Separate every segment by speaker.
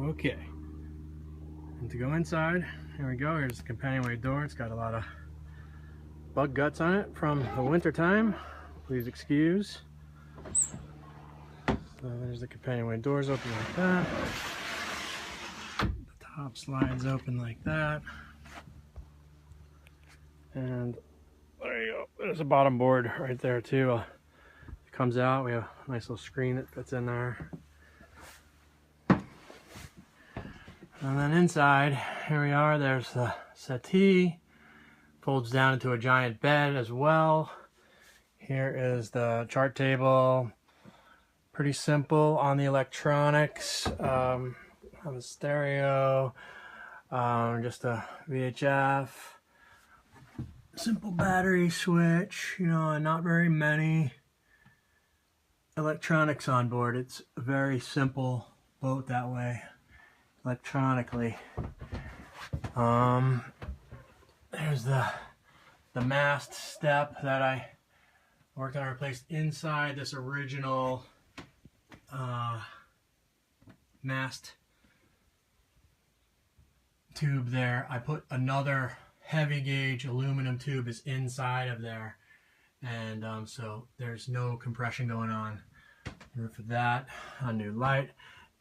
Speaker 1: Okay, and to go inside, here we go. Here's the companionway door. It's got a lot of bug guts on it from the winter time. Please excuse. So there's the companionway doors open like that. The top slides open like that. And there you go. There's a bottom board right there too. It comes out. We have a nice little screen that fits in there. And then inside, here we are. There's the settee. Folds down into a giant bed as well. Here is the chart table. Pretty simple on the electronics. On the stereo, just a VHF. Simple battery switch, you know, and not very many electronics on board. It's a very simple boat that way, electronically. There's the mast step that I worked on, replaced inside this original mast tube there. I put another heavy gauge aluminum tube is inside of there, and so there's no compression going on. And for that, a new light.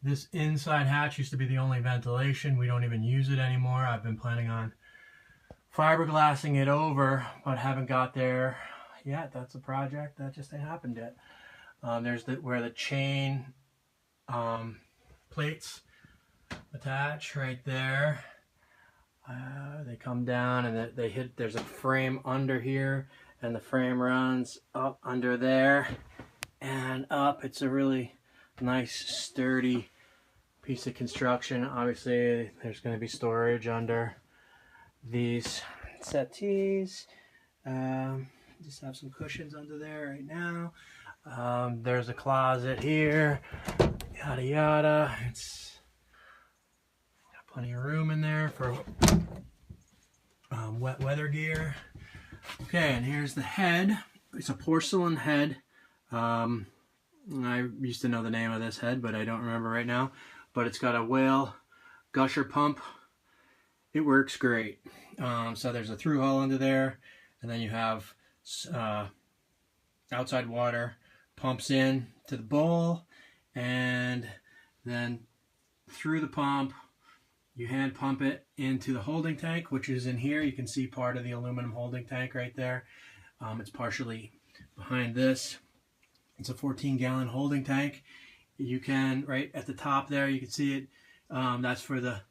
Speaker 1: This inside hatch used to be the only ventilation. We don't even use it anymore. I've been planning on fiberglassing it over, but haven't got there yet. That's a project that just ain't happened yet. There's where the chain plates attach right there. They come down and they hit. There's a frame under here, and the frame runs up under there and up. It's a really nice, sturdy piece of construction. Obviously, there's going to be storage under these settees. Just have some cushions under there right now. There's a closet here. Yada yada. It's got plenty of room in there for wet weather gear. Okay, and here's the head. It's a porcelain head. I used to know the name of this head, but I don't remember right now. But it's got a whale gusher pump. It works great. So there's a through hull under there, and then you have outside water pumps in to the bowl, and then through the pump you hand pump it into the holding tank, which is in here. You can see part of the aluminum holding tank right there. It's partially behind this. It's a 14-gallon holding tank. You can, right at the top there, you can see it. That's for the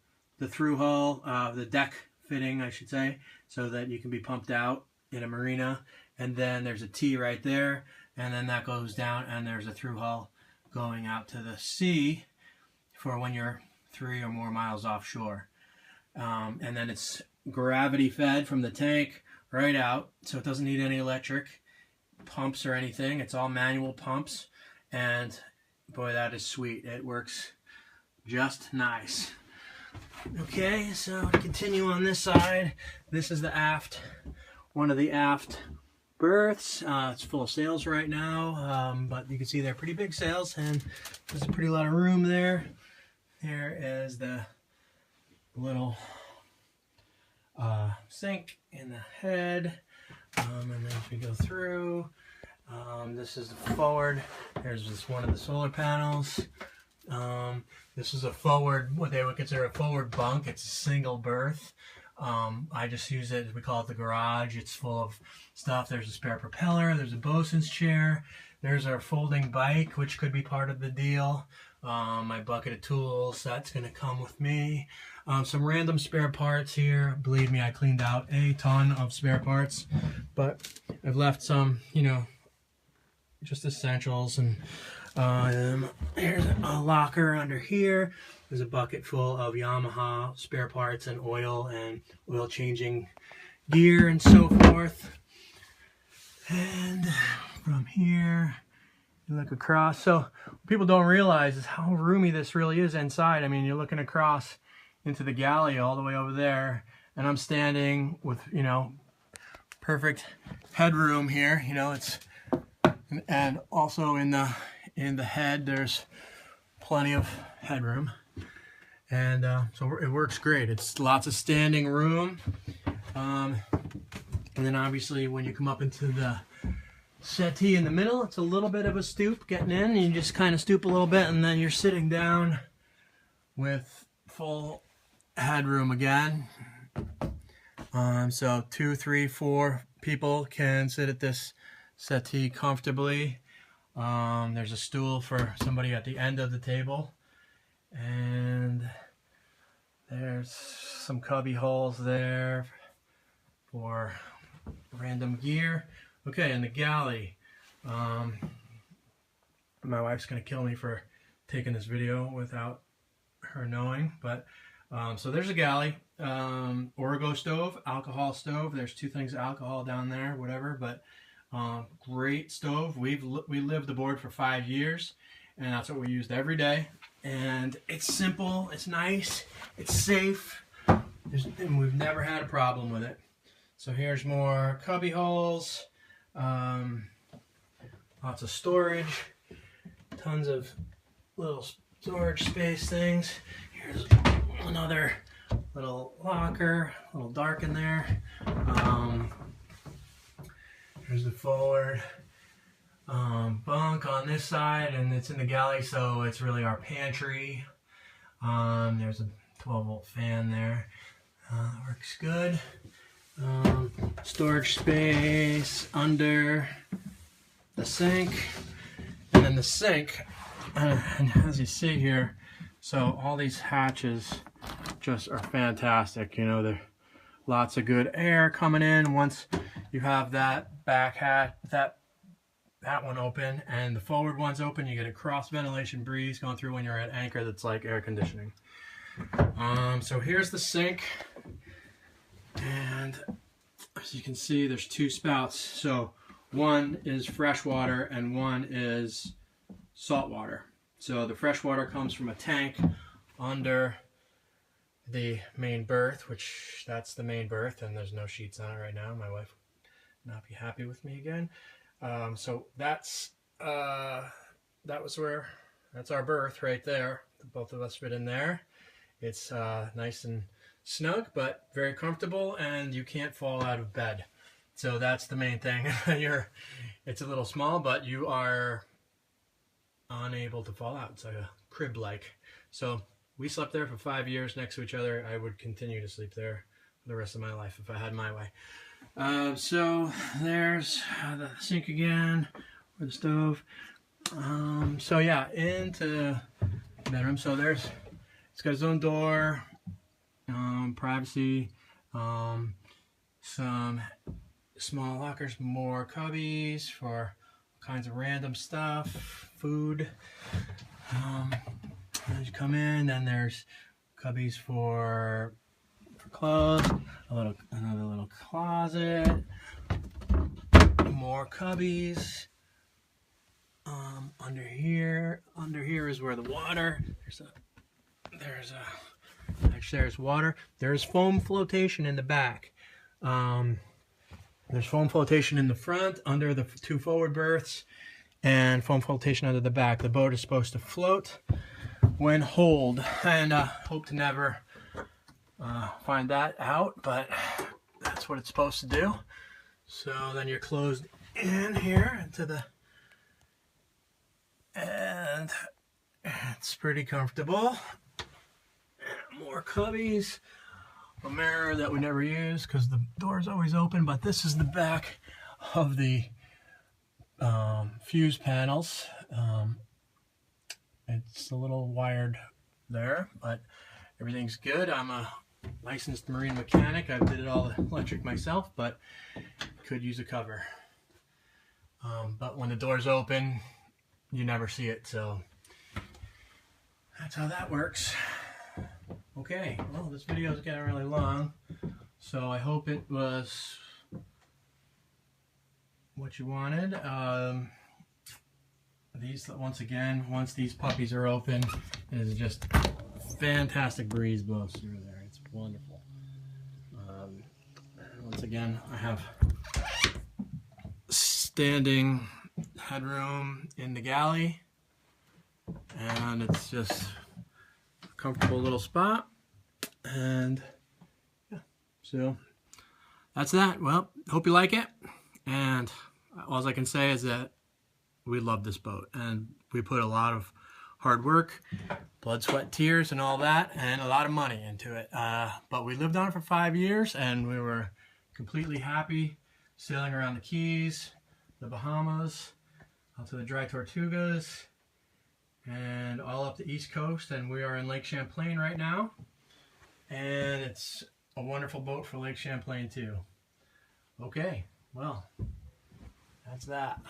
Speaker 1: through hull, the deck fitting, I should say, so that you can be pumped out in a marina. And then there's a T right there, and then that goes down, and there's a through hull going out to the sea for when you're 3 or more miles offshore. And then it's gravity fed from the tank right out, so it doesn't need any electric pumps or anything. It's all manual pumps, and boy, that is sweet. It works just nice. Okay, so to continue on this side, this is the aft, one of the aft berths. It's full of sails right now, but you can see they're pretty big sails, and there's a pretty lot of room there. There is the little sink in the head, and then as we go through, this is the forward. There's just one of the solar panels. This is a forward, what they would consider a forward bunk. It's a single berth. I just use it, we call it the garage. It's full of stuff. There's a spare propeller. There's a bosun's chair. There's our folding bike, which could be part of the deal. My bucket of tools, that's going to come with me. Some random spare parts here. Believe me, I cleaned out a ton of spare parts, but I've left some, you know, just essentials. And here's a locker under here. There's a bucket full of Yamaha spare parts and oil changing gear and so forth. And from here, you look across. So what people don't realize is how roomy this really is inside. I mean, you're looking across into the galley all the way over there, and I'm standing with, you know, perfect headroom here. You know, it's, and also in the head there's plenty of headroom. And so it works great. It's lots of standing room. And then obviously when you come up into the settee in the middle, it's a little bit of a stoop getting in. You just kind of stoop a little bit and then you're sitting down with full headroom again. So 2, 3, 4 people can sit at this settee comfortably. There's a stool for somebody at the end of the table. And there's some cubby holes there for random gear. Okay, and the galley. My wife's gonna kill me for taking this video without her knowing, but so there's a galley. Origo stove, alcohol stove. There's 2 things of alcohol down there, whatever, but great stove. We lived aboard for 5 years, and that's what we used every day. And it's simple, it's nice, it's safe, and we've never had a problem with it. So here's more cubby holes, lots of storage, tons of little storage space things. Here's another little locker, a little dark in there. Here's the forward bunk on this side, and it's in the galley, so it's really our pantry. There's a 12-volt fan there. Works good. Storage space under the sink, and then the sink, and as you see here, so all these hatches just are fantastic. You know, there's lots of good air coming in once you have that back hat, that one open, and the forward one's open. You get a cross ventilation breeze going through when you're at anchor that's like air conditioning. So here's the sink, and as you can see, there's 2 spouts. So one is fresh water and one is salt water. So the fresh water comes from a tank under the main berth, which that's the main berth, and there's no sheets on it right now. My wife would not be happy with me again. So that's that's our berth right there. Both of us fit in there. It's nice and snug, but very comfortable, and you can't fall out of bed. So that's the main thing. It's a little small, but you are unable to fall out. It's like a crib-like. So we slept there for 5 years next to each other. I would continue to sleep there for the rest of my life if I had my way. So there's the sink again, or the stove. So yeah, into the bedroom. So it's got its own door, privacy, some small lockers, more cubbies for all kinds of random stuff, food. As you come in, then there's cubbies for clothes, another little closet, more cubbies. Under here is where the water. There's water. There's foam flotation in the back. There's foam flotation in the front under the 2 forward berths, and foam flotation under the back. The boat is supposed to float when holed, and hope to never find that out, but that's what it's supposed to do. So then you're closed in here into the, and it's pretty comfortable. More cubbies, a mirror that we never use because the door is always open, but this is the back of the fuse panels. It's a little wired there, but everything's good. I'm a licensed marine mechanic. I did it all electric myself, but could use a cover. But when the door's open, you never see it, so that's how that works. Okay, well, this video is getting really long, so I hope it was what you wanted. These, once these puppies are open, it is just fantastic breeze blows through there. It's wonderful. Once again, I have standing headroom in the galley, and it's just comfortable little spot. And yeah, so that's that. Well, hope you like it. And all I can say is that we love this boat, and we put a lot of hard work, blood, sweat, tears, and all that, and a lot of money into it. But we lived on it for 5 years, and we were completely happy sailing around the Keys, the Bahamas, out to the Dry Tortugas, and all up the East Coast. And we are in Lake Champlain right now, and it's a wonderful boat for Lake Champlain too. Okay, well, that's that.